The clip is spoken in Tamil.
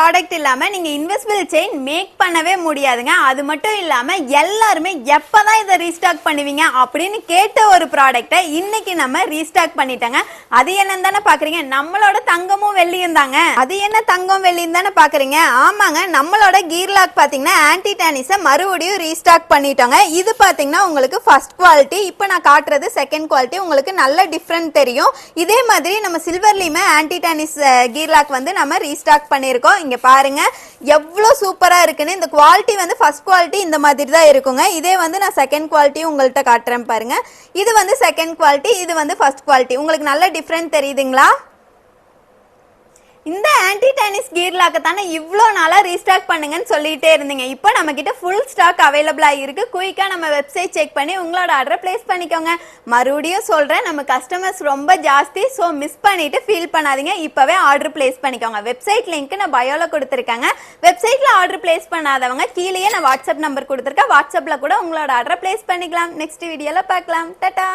ப்ராடக்ட் இல்லாம நீங்க இன்விசிபிள் செயின் மேக் பண்ணவே முடியாதுங்க. அது மட்டும் இல்லாம எல்லாருமே எப்பதான் இதை ரீஸ்டாக் பண்ணுவீங்க அப்படின்னு கேட்ட ஒரு ப்ராடக்ட்டை இன்னைக்கு நம்ம ரீஸ்டாக் பண்ணிட்டாங்க. அது என்னன்னு தானே பாக்குறீங்க, நம்மளோட தங்கமும் வெள்ளியும் தாங்க. அது என்ன தங்கம் வெள்ளியும் தானே பாக்குறீங்க? ஆமாங்க, நம்மளோட கீர் லாக் பாத்தீங்கன்னா ஆன்டி டானிஸை மறுபடியும் ரீஸ்டாக் பண்ணிட்டோங்க. இது பாத்தீங்கன்னா உங்களுக்கு ஃபர்ஸ்ட் குவாலிட்டி, இப்போ நான் காட்டுறது செகண்ட் குவாலிட்டி. உங்களுக்கு நல்ல டிஃப்ரெண்ட் தெரியும். இதே மாதிரி நம்ம சில்வர்லயுமே ஆன்டி டானிஸ் கீர் லாக் வந்து நம்ம ரீஸ்டாக் பண்ணியிருக்கோம். இங்க பாருங்க எவ்வளோ சூப்பரா இருக்குன்னு. இந்த குவாலிட்டி வந்து ஃபர்ஸ்ட் குவாலிட்டி இந்த மாதிரி தான் இருக்குங்க. இதே வந்து நான் செகண்ட் குவாலிட்டி உங்கள்கிட்ட காட்டுறேன் பாருங்க. இது வந்து செகண்ட் குவாலிட்டி, இது வந்து ஃபர்ஸ்ட் குவாலிட்டி. உங்களுக்கு நல்ல டிஃப்ரெண்ட் தெரியுதுங்களா? இந்த ஆன்டி டானிஸ் கீர் லாக்கை தானே இவ்வளோ நாளாக ரீஸ்டாக் பண்ணுங்கன்னு சொல்லிகிட்டே இருந்தீங்க. இப்போ நம்மக்கிட்ட ஃபுல் ஸ்டாக் அவைலபிளாக இருக்குது. குயிக்காக நம்ம வெப்சைட் செக் பண்ணி உங்களோட ஆர்டரை ப்ளேஸ் பண்ணிக்கோங்க. மறுபடியும் சொல்கிறேன், நம்ம கஸ்டமர்ஸ் ரொம்ப ஜாஸ்தி. ஸோ மிஸ் பண்ணிவிட்டு ஃபீல் பண்ணாதீங்க. இப்போவே ஆர்டர் ப்ளேஸ் பண்ணிக்கோங்க. வெப்சைட் லிங்க் நான் பயோவில் கொடுத்துருக்கேங்க. வெப்சைட்டில் ஆர்டர் ப்ளேஸ் பண்ணாதவங்க கீழேயே நான் வாட்ஸ்அப் நம்பர் கொடுத்துருக்கேன். வாட்ஸ்அப்பில் கூட உங்களோட ஆர்டரை ப்ளேஸ் பண்ணிக்கலாம். நெக்ஸ்ட் வீடியோவில் பார்க்கலாம். டாடா.